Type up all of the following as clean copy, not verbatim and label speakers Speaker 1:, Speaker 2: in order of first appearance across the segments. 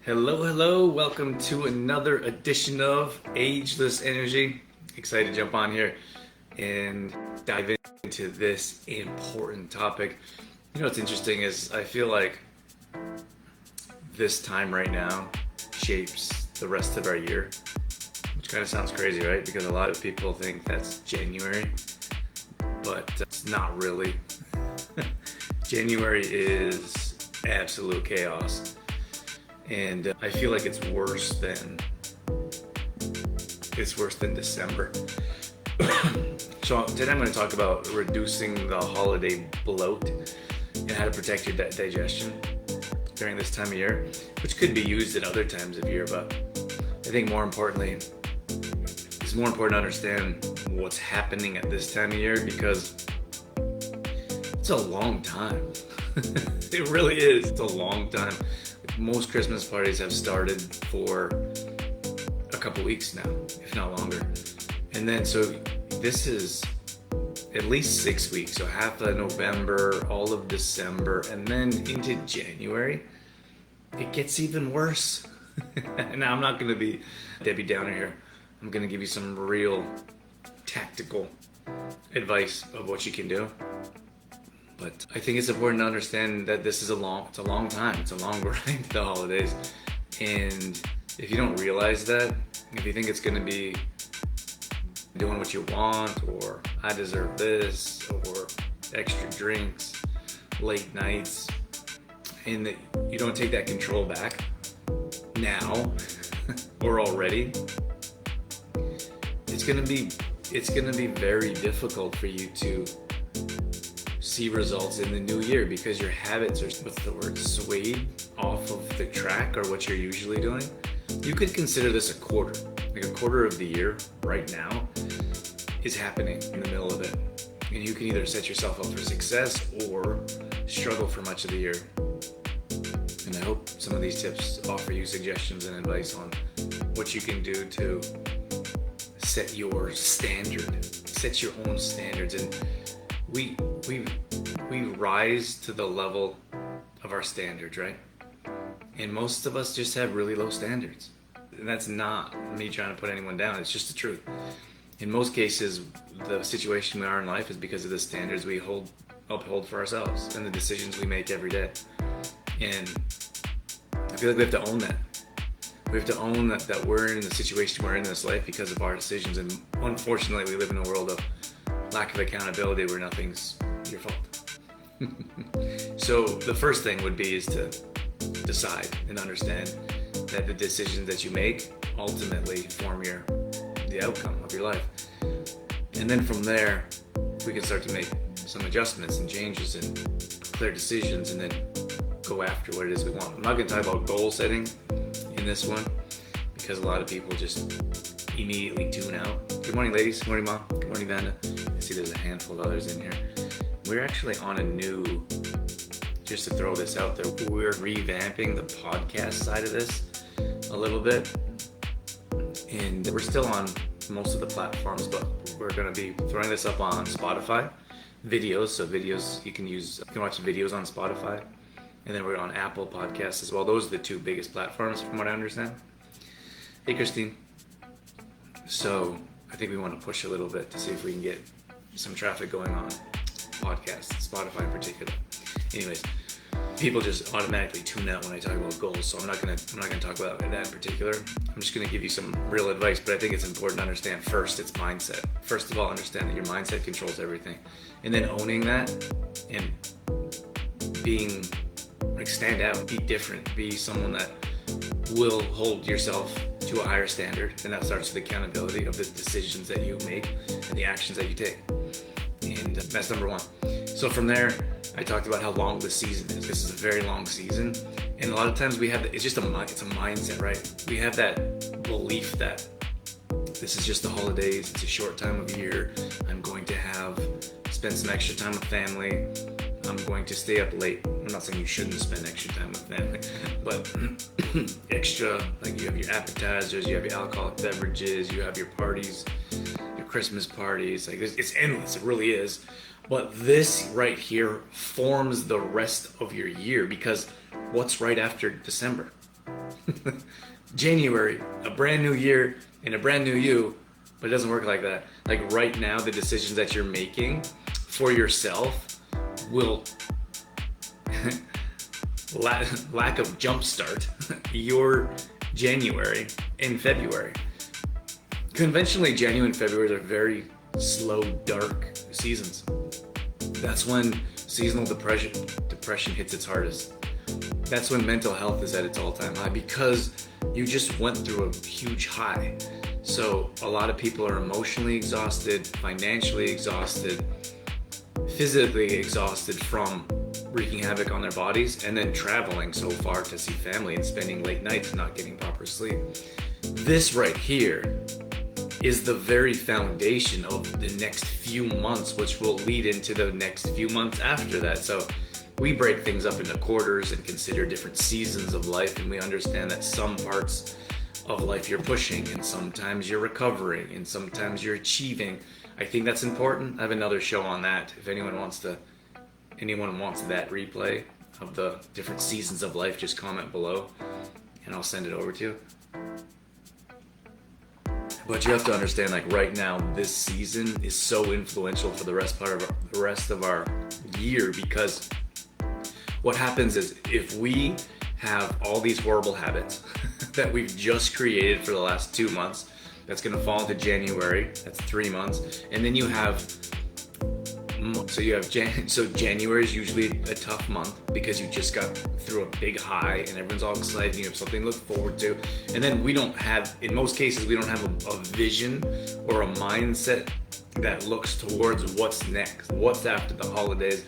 Speaker 1: Hello, welcome to another edition of Ageless Energy. Excited to jump on here and dive into this important topic. You know what's interesting is I feel like this time right now shapes the rest of our year, which kind of sounds crazy, right? Because a lot of people think that's January, but it's not really. January is absolute chaos. And I feel like it's worse than December. So today I'm going to talk about reducing the holiday bloat and how to protect your digestion during this time of year, which could be used at other times of year. But I think more importantly, it's more important to understand what's happening at this time of year because it's a long time. It really is. It's a long time. Most Christmas parties have started for a couple weeks now, if not longer. And then, so this is at least 6 weeks. So half of November, all of December, and then into January, it gets even worse. Now, I'm not going to be Debbie Downer here. I'm going to give you some real tactical advice of what you can do. But I think it's important to understand that this is a long time. It's a long grind, the holidays. And if you don't realize that, if you think it's going to be doing what you want, or I deserve this, or extra drinks, late nights, and that you don't take that control back now or already, it's going to be very difficult for you to see results in the new year because your habits are, swayed off of the track or what you're usually doing. You could consider this a quarter, like a quarter of the year right now is happening in the middle of it. And you can either set yourself up for success or struggle for much of the year. And I hope some of these tips offer you suggestions and advice on what you can do to set your own standards. And we rise to the level of our standards, right? And most of us just have really low standards. And that's not me trying to put anyone down, it's just the truth. In most cases, the situation we are in life is because of the standards we uphold for ourselves and the decisions we make every day. And I feel like we have to own that. We have to own that we're in the situation we're in this life because of our decisions. And unfortunately, we live in a world of lack of accountability where nothing's your fault. So the first thing would be is to decide and understand that the decisions that you make ultimately form the outcome of your life. And then from there, we can start to make some adjustments and changes and clear decisions and then go after what it is we want. I'm not going to talk about goal setting in this one because a lot of people just immediately tune out. Good morning, ladies. Good morning, Mom. Good morning, Vanda. I see there's a handful of others in here. We're actually on a new, just to throw this out there, we're revamping the podcast side of this a little bit. And we're still on most of the platforms, but we're going to be throwing this up on Spotify. Videos, so videos, you can watch videos on Spotify. And then we're on Apple Podcasts as well. Those are the two biggest platforms from what I understand. Hey, Christine. So I think we want to push a little bit to see if we can get some traffic going on podcasts, Spotify in particular. Anyways, people just automatically tune out when I talk about goals, so I'm not gonna talk about that in particular. I'm just gonna give you some real advice, but I think it's important to understand first it's mindset. First of all, understand that your mindset controls everything, and then owning that and being stand out, be different, be someone that will hold yourself to a higher standard, and that starts with accountability of the decisions that you make and the actions that you take. And that's number one. So from there, I talked about how long the season is. This is a very long season, and a lot of times we have it's a mindset, right? We have that belief that this is just the holidays. It's a short time of year. I'm going to spend some extra time with family. I'm going to stay up late. I'm not saying you shouldn't spend extra time with family, but extra, like you have your appetizers, you have your alcoholic beverages, you have your parties, your Christmas parties. Like it's endless, it really is. But this right here forms the rest of your year because what's right after December? January, a brand new year and a brand new you, but it doesn't work like that. Like right now, the decisions that you're making for yourself will lack of jumpstart your January and February. Conventionally, January and February are very slow, dark seasons. That's when seasonal depression hits its hardest. That's when mental health is at its all-time high because you just went through a huge high. So a lot of people are emotionally exhausted, financially exhausted, physically exhausted from wreaking havoc on their bodies and then traveling so far to see family and spending late nights not getting proper sleep. This right here is the very foundation of the next few months, which will lead into the next few months after that. So we break things up into quarters and consider different seasons of life, and we understand that some parts of life you're pushing and sometimes you're recovering and sometimes you're achieving. I think that's important. I have another show on that. If anyone wants that replay of the different seasons of life, just comment below and I'll send it over to you. But you have to understand, like right now, this season is so influential for the rest of our year, because what happens is if we have all these horrible habits that we've just created for the last 2 months, that's going to fall into January. That's 3 months, and then you have January is usually a tough month because you just got through a big high and everyone's all excited and you have something to look forward to. And then in most cases, we don't have a vision or a mindset that looks towards what's next, what's after the holidays,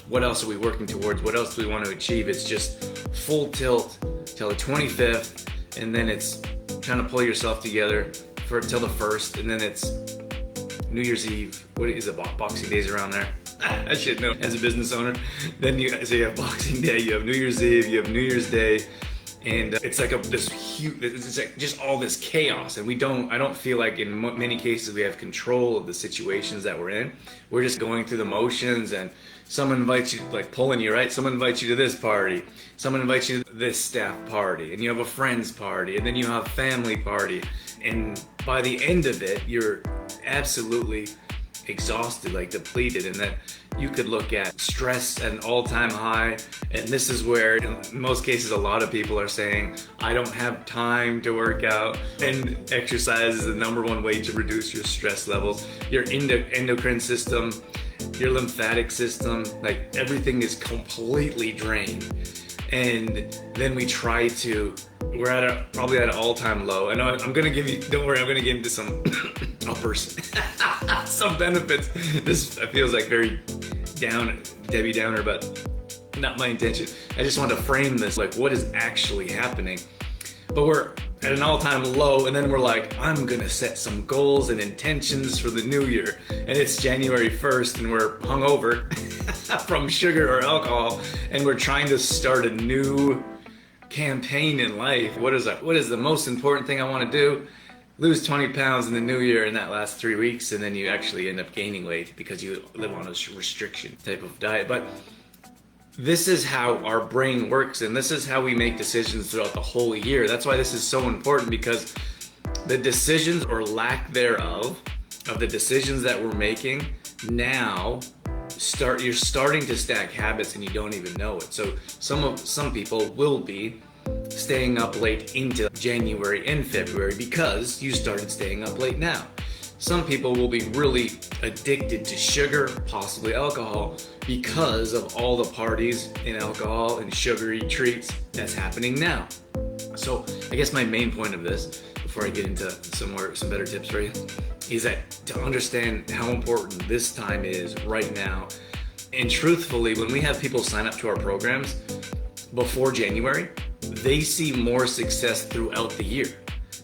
Speaker 1: what else are we working towards, what else do we want to achieve. It's just full tilt till the 25th, and then it's trying to pull yourself together till the 1st, and then it's New Year's Eve. What is it? Boxing Day's around there. I should know as a business owner. Then you have Boxing Day, you have New Year's Eve, you have New Year's Day, and it's like this huge. It's like just all this chaos, and I don't feel like in many cases we have control of the situations that we're in. We're just going through the motions, and someone invites you, like pulling you, right? Someone invites you to this party, someone invites you to this staff party, and you have a friend's party, and then you have a family party, and by the end of it, you're absolutely exhausted, like depleted, and that you could look at stress at an all-time high. And this is where in most cases a lot of people are saying, I don't have time to work out, and exercise is the #1 way to reduce your stress levels. Your endocrine system, your lymphatic system, like everything is completely drained. And then we're probably at an all-time low. I know I'm gonna give you, don't worry, I'm gonna get into some uppers, some benefits. This feels like very Debbie Downer, but not my intention. I just want to frame this, like what is actually happening. But we're at an all-time low, and then we're like, I'm gonna set some goals and intentions for the new year. And it's January 1st, and we're hungover from sugar or alcohol, and we're trying to start a new campaign in life. What is the most important thing I want to do? Lose 20 pounds in the new year in that last 3 weeks, and then you actually end up gaining weight because you live on a restriction type of diet. But this is how our brain works, and this is how we make decisions throughout the whole year. That's why this is so important, because the decisions or lack thereof of the decisions that we're making now you're starting to stack habits and you don't even know it. So some people will be staying up late into January and February because you started staying up late now. Some people will be really addicted to sugar, possibly alcohol, because of all the parties and alcohol and sugary treats that's happening now. So I guess my main point of this, before I get into some better tips for you, is that to understand how important this time is right now. And truthfully, when we have people sign up to our programs before January, they see more success throughout the year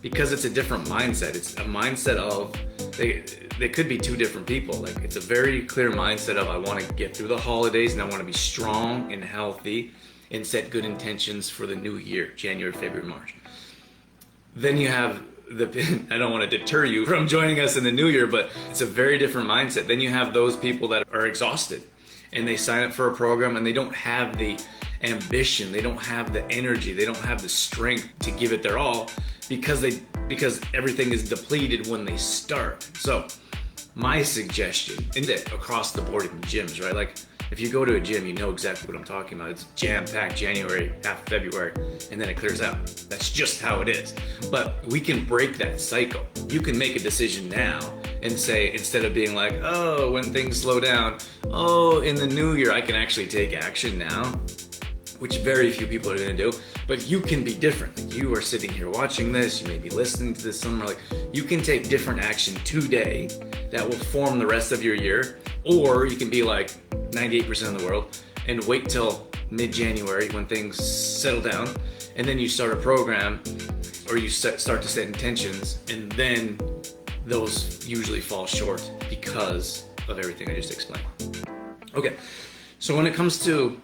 Speaker 1: because it's a different mindset. It's a mindset of, they could be two different people. Like it's a very clear mindset of, I want to get through the holidays and I want to be strong and healthy and set good intentions for the new year, January, February, March. Then you have I don't want to deter you from joining us in the new year, but it's a very different mindset. Then you have those people that are exhausted and they sign up for a program and they don't have the ambition, they don't have the energy, they don't have the strength to give it their all because everything is depleted when they start. So my suggestion, and across the board in gyms, right? Like if you go to a gym, you know exactly what I'm talking about. It's jam-packed January, half February, and then it clears out. That's just how it is. But we can break that cycle. You can make a decision now and say, instead of being like, oh, when things slow down, oh, in the new year, I can actually take action now, which very few people are gonna do. But you can be different. Like you are sitting here watching this, you may be listening to this somewhere, like you can take different action today that will form the rest of your year, or you can be like 98% of the world and wait till mid-January when things settle down, and then you start a program or you start to set intentions, and then those usually fall short because of everything I just explained. Okay, so when it comes to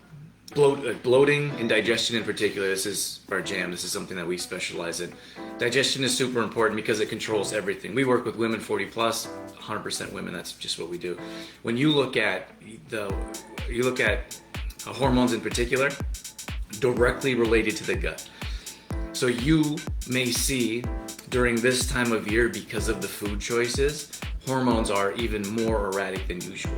Speaker 1: bloating and digestion in particular, this is our jam. This is something that we specialize in. Digestion is super important because it controls everything. We work with women 40 plus, 100% women. That's just what we do. When you look at hormones in particular, directly related to the gut. So you may see during this time of year, because of the food choices, hormones are even more erratic than usual.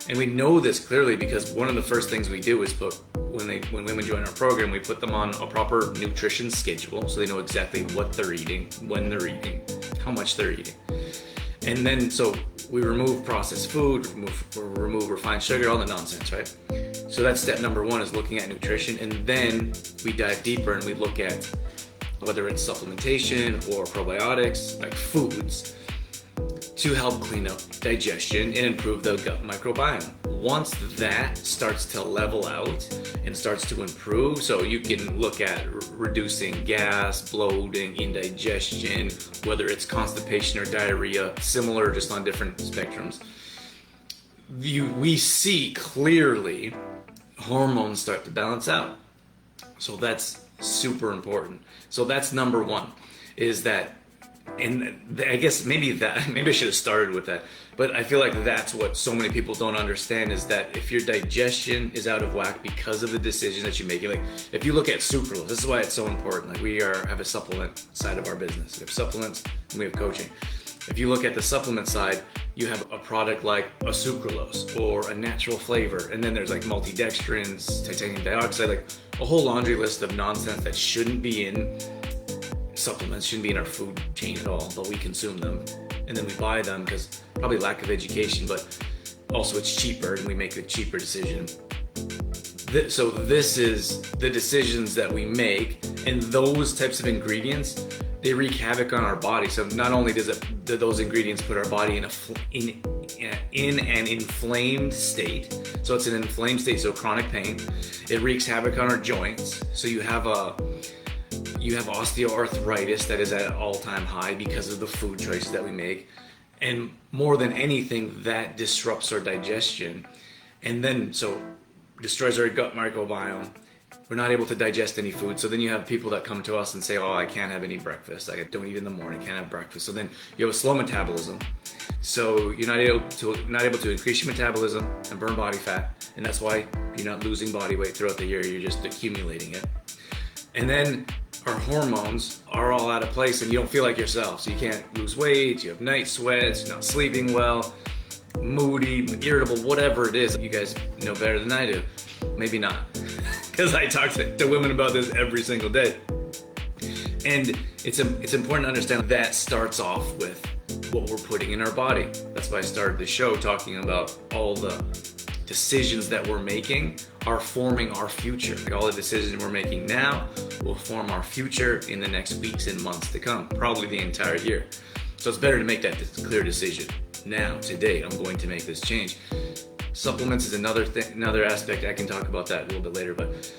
Speaker 1: And we know this clearly because one of the first things we do is when women join our program, we put them on a proper nutrition schedule so they know exactly what they're eating, when they're eating, how much they're eating. And then so we remove processed food, remove refined sugar, all the nonsense, right? So that's step number one, is looking at nutrition. And then we dive deeper and we look at whether it's supplementation or probiotics, like foods, to help clean up digestion and improve the gut microbiome. Once that starts to level out and starts to improve, so you can look at reducing gas, bloating, indigestion, whether it's constipation or diarrhea, similar, just on different spectrums. We see clearly hormones start to balance out. So that's super important. So that's number one, is that, and I guess maybe I should have started with that, but I feel like that's what so many people don't understand, is that if your digestion is out of whack because of the decisions that you make, like if you look at sucralose, this is why it's so important. Like we have a supplement side of our business. We have supplements and we have coaching. If you look at the supplement side, you have a product like a sucralose or a natural flavor, and then there's like multidextrins, titanium dioxide, like a whole laundry list of nonsense that shouldn't be in supplements, shouldn't be in our food chain at all, but we consume them. And then we buy them because probably lack of education, but also it's cheaper and we make a cheaper decision. So this is the decisions that we make, and those types of ingredients, they wreak havoc on our body. So not only do those ingredients put our body in an inflamed state, so it's an inflamed state, so chronic pain. It wreaks havoc on our joints. So you have osteoarthritis that is at an all-time high because of the food choices that we make. And more than anything, that disrupts our digestion. And then, so destroys our gut microbiome. We're not able to digest any food. So then you have people that come to us and say, oh, I can't have any breakfast. I don't eat in the morning, can't have breakfast. So then you have a slow metabolism. So you're not able to increase your metabolism and burn body fat. And that's why you're not losing body weight throughout the year. You're just accumulating it. And then our hormones are all out of place and you don't feel like yourself. So you can't lose weight, you have night sweats, you're not sleeping well, moody, irritable, whatever it is. You guys know better than I do. Maybe not, because I talk to women about this every single day. And it's important to understand that starts off with what we're putting in our body. That's why I started the show talking about all the decisions that we're making are forming our future. Like all the decisions we're making now will form our future in the next weeks and months to come, probably the entire year. So it's better to make that clear decision now, today. I'm going to make this change. Supplements is another aspect. I can talk about that a little bit later, but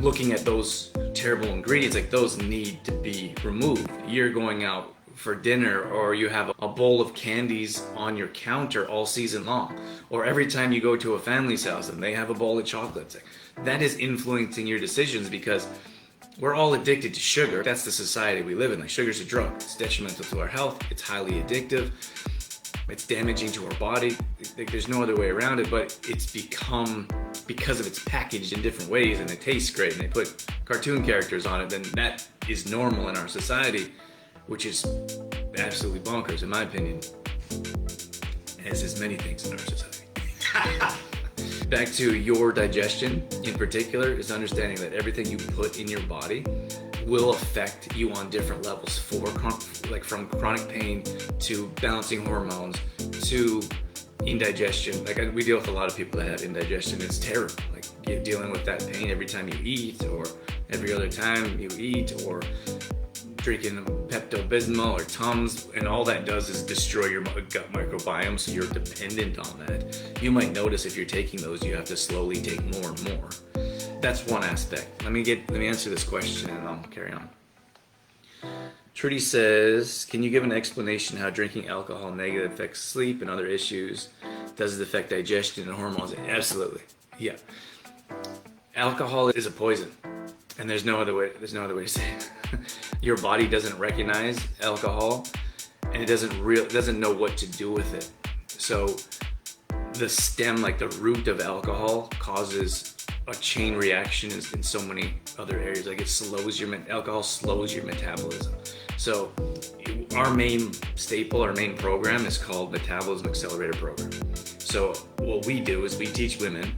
Speaker 1: looking at those terrible ingredients, like those need to be removed. You're going out for dinner, or you have a bowl of candies on your counter all season long, or every time you go to a family's house and they have a bowl of chocolates. That is influencing your decisions because we're all addicted to sugar. That's the society we live in. Like sugar's a drug. It's detrimental to our health. It's highly addictive. It's damaging to our body. There's no other way around it, but it's become because of it's packaged in different ways and it tastes great and they put cartoon characters on it, then that is normal in our society, which is absolutely bonkers in my opinion, as is many things in our society. Back to your digestion in particular is understanding that everything you put in your body will affect you on different levels, like from chronic pain to balancing hormones to indigestion. Like we deal with a lot of people that have indigestion. It's terrible. Like you're dealing with that pain every time you eat or every other time you eat or drinking Pepto-Bismol or Tums, and all that does is destroy your gut microbiome, so you're dependent on that. You might notice if you're taking those, you have to slowly take more and more. That's one aspect. Let me answer this question and I'll carry on. Trudy says, can you give an explanation how drinking alcohol negatively affects sleep and other issues? Does it affect digestion and hormones? Absolutely. Yeah. Alcohol is a poison, and there's no other way to say it. Your body doesn't recognize alcohol, and it doesn't know what to do with it. So the stem, like the root of alcohol, causes a chain reaction in so many other areas. Like alcohol slows your metabolism. So our main staple, our main program is called Metabolism Accelerator Program. So what we do is we teach women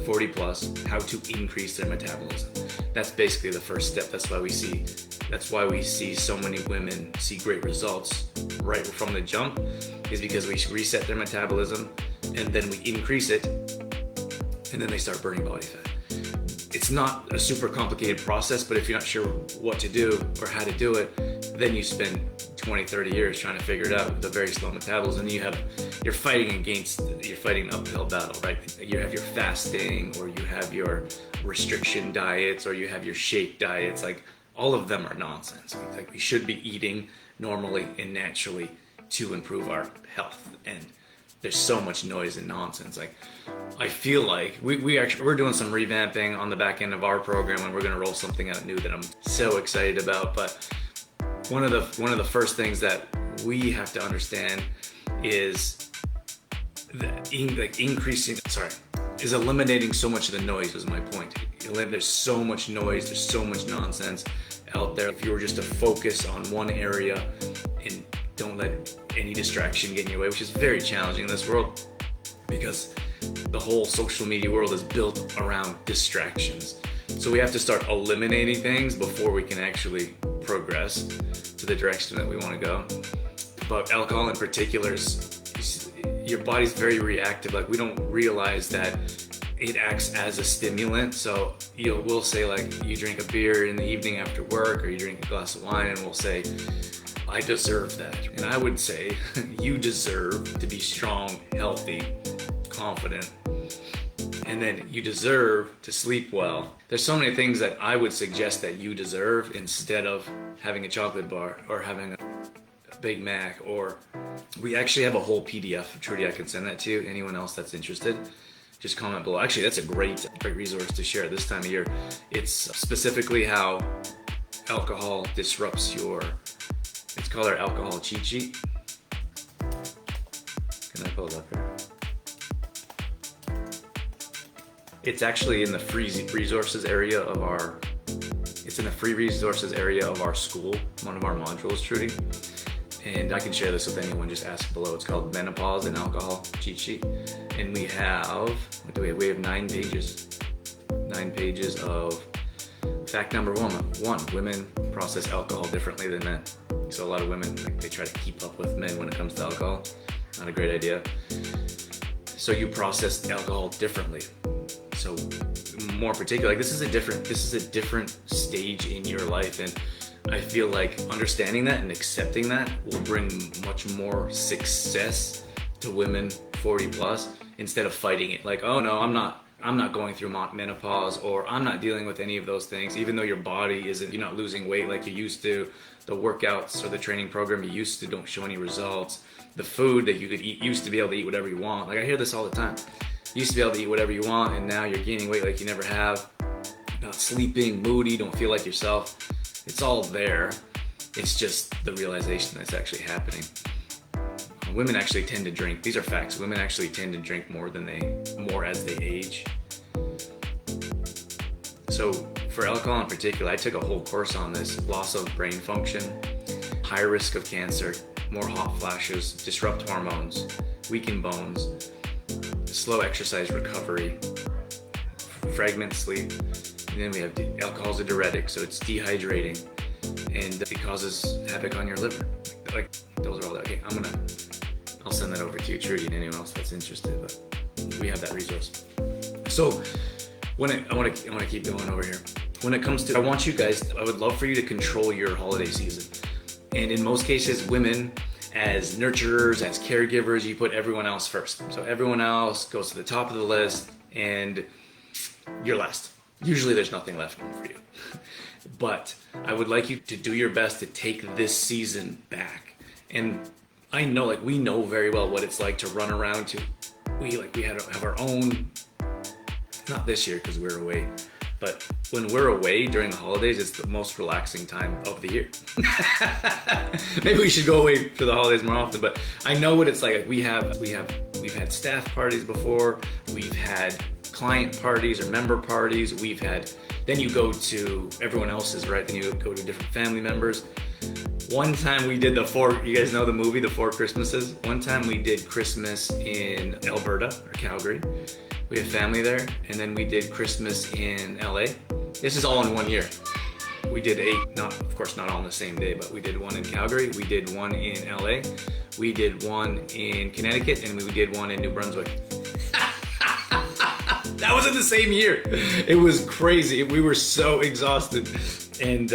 Speaker 1: 40 plus how to increase their metabolism. That's basically the first step. That's why we see so many women see great results right from the jump, is because we reset their metabolism and then we increase it, and then they start burning body fat. It's not a super complicated process, but if you're not sure what to do or how to do it, then you spend 20, 30 years trying to figure it out with a very slow metabolism. You're fighting an uphill battle, right? You have your fasting, or you have your restriction diets, or you have your shake diets. Like all of them are nonsense. Like we should be eating normally and naturally to improve our health, and there's so much noise and nonsense. Like I feel like we're doing some revamping on the back end of our program, and we're going to roll something out new that I'm so excited about. But one of the first things that we have to understand is that eliminating so much of the noise was my point. There's so much noise, there's so much nonsense out there. If you were just to focus on one area and don't let any distraction get in your way, which is very challenging in this world because the whole social media world is built around distractions. So we have to start eliminating things before we can actually progress to the direction that we want to go. But alcohol in particular, your body's very reactive. Like we don't realize that it acts as a stimulant. So we'll say like you drink a beer in the evening after work, or you drink a glass of wine, and we'll say, I deserve that. And I would say you deserve to be strong, healthy, confident, and then you deserve to sleep well. There's so many things that I would suggest that you deserve instead of having a chocolate bar or having a Big Mac. Or we actually have a whole PDF. Trudy, I can send that to you. Anyone else that's interested, just comment below. Actually, that's a great resource to share this time of year. It's specifically how alcohol disrupts it's called our alcohol cheat sheet. Can I pull it up here? It's actually in the free resources area of our school, one of our modules, Trudy. And I can share this with anyone, just ask below. It's called Menopause and Alcohol Cheat Sheet. And we have, we have 9 pages. 9 pages of fact number one, women process alcohol differently than men. So a lot of women, they try to keep up with men when it comes to alcohol. Not a great idea. So you process alcohol differently. So more particular, this is a different stage in your life, and I feel like understanding that and accepting that will bring much more success to women 40 plus, instead of fighting it. Like, oh no, I'm not going through menopause, or I'm not dealing with any of those things, even though your body you're not losing weight like you used to. The workouts or the training program you used to don't show any results. The food that you could eat, used to be able to eat whatever you want. Like I hear this all the time. You used to be able to eat whatever you want, and now you're gaining weight like you never have. Not sleeping, moody, don't feel like yourself. It's all there. It's just the realization that's actually happening. Women actually tend to drink. These are facts. Women actually tend to drink more as they age. So for alcohol in particular, I took a whole course on this: loss of brain function, high risk of cancer, more hot flashes, disrupt hormones, weaken bones, slow exercise recovery, fragment sleep. And then we have alcohol's a diuretic, so it's dehydrating, and it causes havoc on your liver. Like, those are all that. Okay, I'll send that over to you, Trudy, and anyone else that's interested, but we have that resource. So I want to keep going over here. When it comes to, I would love for you to control your holiday season. And in most cases, women, as nurturers, as caregivers, you put everyone else first. So everyone else goes to the top of the list and you're last. Usually there's nothing left for you. But I would like you to do your best to take this season back. And I know, like, we know very well what it's like to run around to, we have our own, not this year because we're away, but when we're away during the holidays, it's the most relaxing time of the year. Maybe we should go away for the holidays more often, but I know what it's like. We've had staff parties before, we've had client parties or member parties, then you go to everyone else's, right? Then you go to different family members. One time we did you guys know the movie, The Four Christmases? One time we did Christmas in Alberta or Calgary. We have family there, and then we did Christmas in LA. This is all in 1 year. We did of course not all on the same day, but we did one in Calgary, we did one in LA, we did one in Connecticut, and we did one in New Brunswick. That was in the same year. It was crazy. We were so exhausted.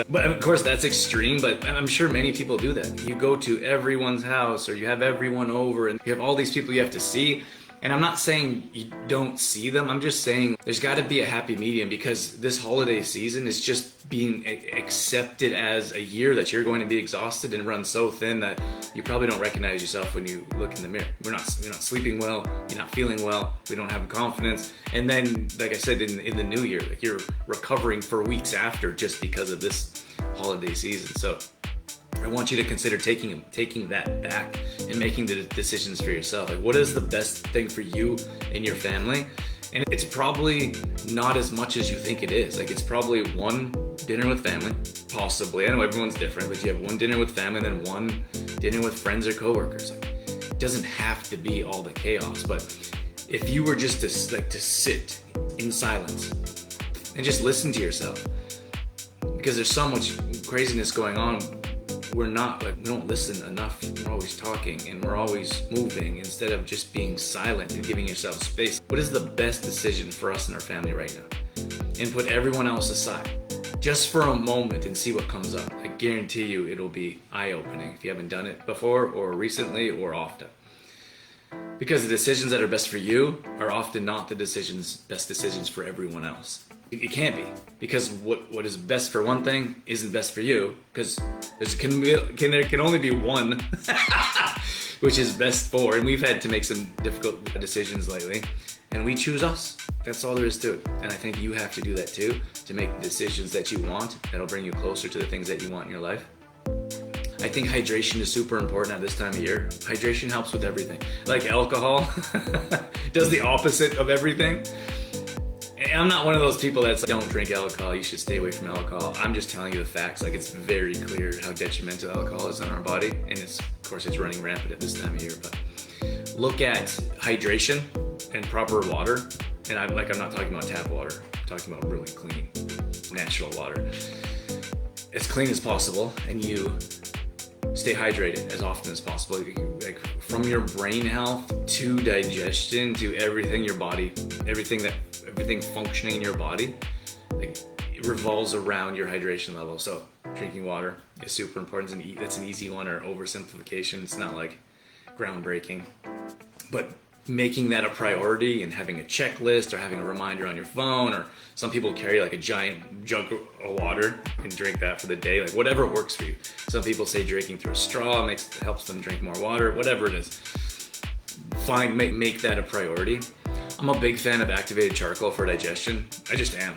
Speaker 1: But of course that's extreme, but I'm sure many people do that. You go to everyone's house, or you have everyone over, and you have all these people you have to see. And I'm not saying you don't see them, I'm just saying there's got to be a happy medium, because this holiday season is just being accepted as a year that you're going to be exhausted and run so thin that you probably don't recognize yourself when you look in the mirror. You're not sleeping well, you're not feeling well, we don't have confidence. And then, like I said, in the new year, like, you're recovering for weeks after just because of this holiday season. So I want you to consider taking that back and making the decisions for yourself. Like, what is the best thing for you and your family? And it's probably not as much as you think it is. Like, it's probably one dinner with family, possibly. I know everyone's different, but you have one dinner with family and then one dinner with friends or coworkers. Like, it doesn't have to be all the chaos, but if you were just to sit in silence and just listen to yourself, because there's so much craziness going on. We don't listen enough. We're always talking and we're always moving instead of just being silent and giving yourself space. What is the best decision for us and our family right now? And put everyone else aside just for a moment and see what comes up. I guarantee you it'll be eye-opening if you haven't done it before or recently or often. Because the decisions that are best for you are often not the best decisions for everyone else. It can't be, because what is best for one thing isn't best for you, because there can only be one which is best for, and we've had to make some difficult decisions lately, and we choose us. That's all there is to it. And I think you have to do that too, to make the decisions that you want that'll bring you closer to the things that you want in your life. I think hydration is super important at this time of year. Hydration helps with everything. Like alcohol does the opposite of everything. I'm not one of those people that's like, don't drink alcohol, you should stay away from alcohol. I'm just telling you the facts. Like, it's very clear how detrimental alcohol is on our body, and of course it's running rampant at this time of year. But look at hydration and proper water. And I'm not talking about tap water, I'm talking about really clean, natural water. As clean as possible, and you stay hydrated as often as possible. Like, from your brain health to digestion to everything, your body, everything functioning in your body, like, it revolves around your hydration level. So drinking water is super important. That's an easy one, or oversimplification. It's not like groundbreaking, but making that a priority and having a checklist or having a reminder on your phone, or some people carry like a giant jug of water and drink that for the day, like whatever works for you. Some people say drinking through a straw helps them drink more water, whatever it is. Make that a priority. I'm a big fan of activated charcoal for digestion. I just am.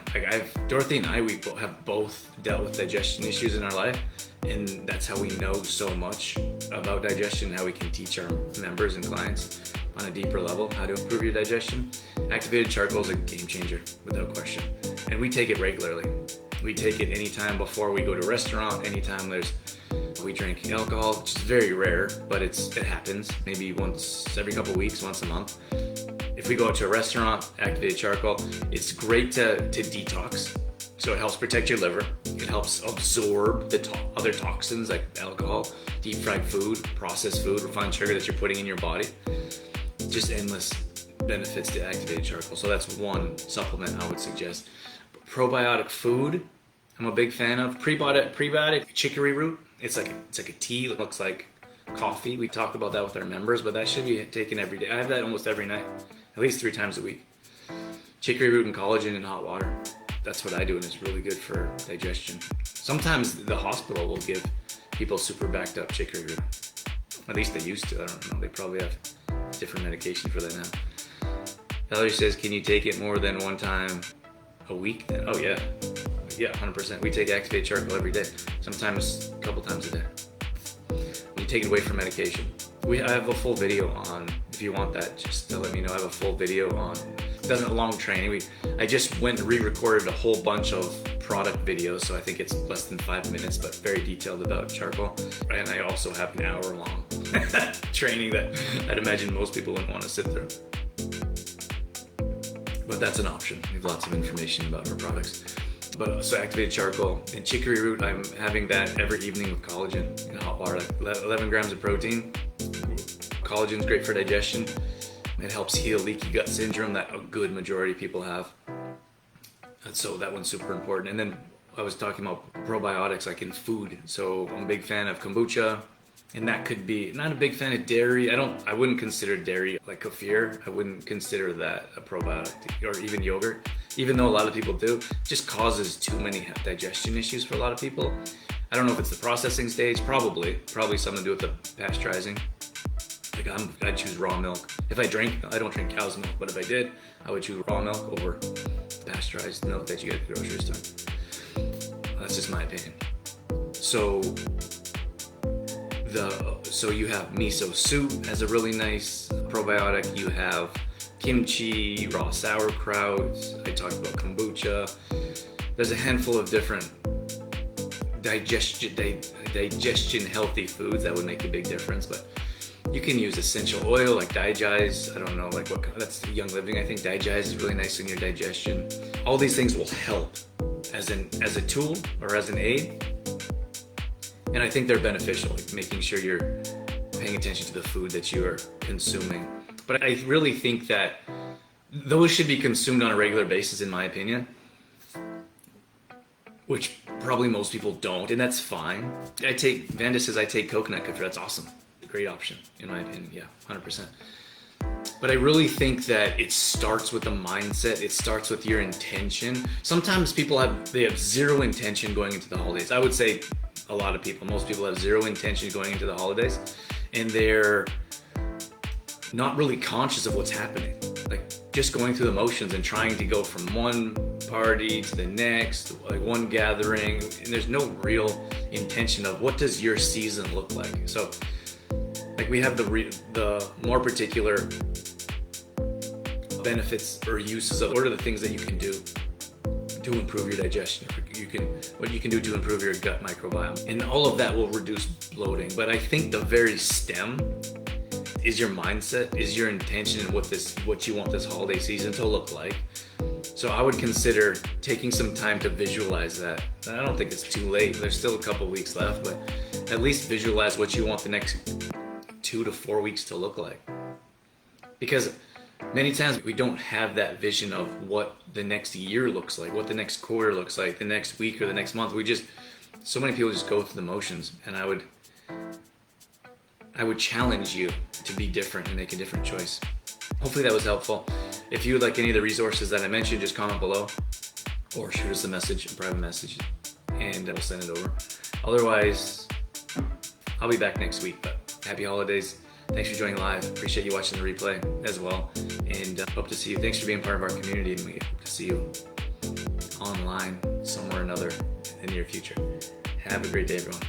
Speaker 1: Dorothy and I, we have both dealt with digestion issues in our life, and that's how we know so much about digestion, how we can teach our members and clients on a deeper level how to improve your digestion. Activated charcoal is a game changer, without question. and we take it regularly. We take it anytime before we go to a restaurant, anytime we drink alcohol, which is very rare, but it happens. Maybe once every couple weeks, once a month. If we go out to a restaurant, activated charcoal, it's great to detox. So it helps protect your liver. It helps absorb the other toxins like alcohol, deep fried food, processed food, refined sugar that you're putting in your body. Just endless benefits to activated charcoal. So that's one supplement I would suggest. Probiotic food, I'm a big fan of. Prebiotic chicory root. It's like a tea. It looks like coffee. We talked about that with our members, but that should be taken every day. I have that almost every night, at least 3 times a week. Chicory root and collagen in hot water. That's what I do, and it's really good for digestion. Sometimes the hospital will give people super backed up chicory root. At least they used to. I don't know. They probably have different medication for that now. Valerie says, can you take it more than 1 time a week? Oh yeah. Yeah, 100%. We take activated charcoal every day. Sometimes a couple times a day. You take it away from medication. I have a full video on, if you want that, just to let me know. I have a full video on, it doesn't a long training. I just went and re-recorded a whole bunch of product videos, so I think it's less than 5 minutes, but very detailed about charcoal. And I also have an hour-long training that I'd imagine most people wouldn't want to sit through. But that's an option. We have lots of information about our products. But so activated charcoal and chicory root, I'm having that every evening with collagen in hot water, like 11 grams of protein. Collagen's great for digestion. It helps heal leaky gut syndrome that a good majority of people have. And so that one's super important. And then I was talking about probiotics like in food. So I'm a big fan of kombucha. And that could be, not a big fan of dairy. I wouldn't consider dairy like kefir. I wouldn't consider that a probiotic, or even yogurt. Even though a lot of people do, it just causes too many digestion issues for a lot of people. I don't know if it's the processing stage, probably something to do with the pasteurizing. Like I'd choose raw milk. If I don't drink cow's milk, but if I did, I would choose raw milk over pasteurized milk that you get at the grocery store. That's just my opinion. So you have miso soup as a really nice probiotic. You have kimchi, raw sauerkraut. I talked about kombucha. There's a handful of different digestion healthy foods that would make a big difference, but you can use essential oil like Digest. I don't know, like that's Young Living. I think Digest is really nice in your digestion. All these things will help as a tool or as an aid. And I think they're beneficial, like making sure you're paying attention to the food that you are consuming. But I really think that those should be consumed on a regular basis, in my opinion, which probably most people don't, and that's fine. Vanda says I take coconut kefir. That's awesome. Great option, in my opinion. Yeah, 100%. But I really think that it starts with the mindset. It starts with your intention. Sometimes people have zero intention going into the holidays. I would say a lot of people, most people have zero intention going into the holidays, and they're not really conscious of what's happening. Like just going through the motions and trying to go from one party to the next, like one gathering, and there's no real intention of what does your season look like. So like we have the more particular benefits or uses of what are the things that you can do to improve your digestion. What you can do to improve your gut microbiome, and all of that will reduce bloating. But I think the very stem is your mindset, is your intention, and what you want this holiday season to look like. So I would consider taking some time to visualize that. I don't think it's too late. There's still a couple weeks left, but at least visualize what you want the next 2 to 4 weeks to look like. Because many times we don't have that vision of what the next year looks like, what the next quarter looks like, the next week or the next month. So many people just go through the motions, and I would challenge you to be different and make a different choice. Hopefully that was helpful. If you would like any of the resources that I mentioned, just comment below or shoot us a private message, and I'll send it over. Otherwise, I'll be back next week, but happy holidays. Thanks for joining live. Appreciate you watching the replay as well, and hope to see you. Thanks for being part of our community, and we hope to see you online somewhere or another in the near future. Have a great day, everyone.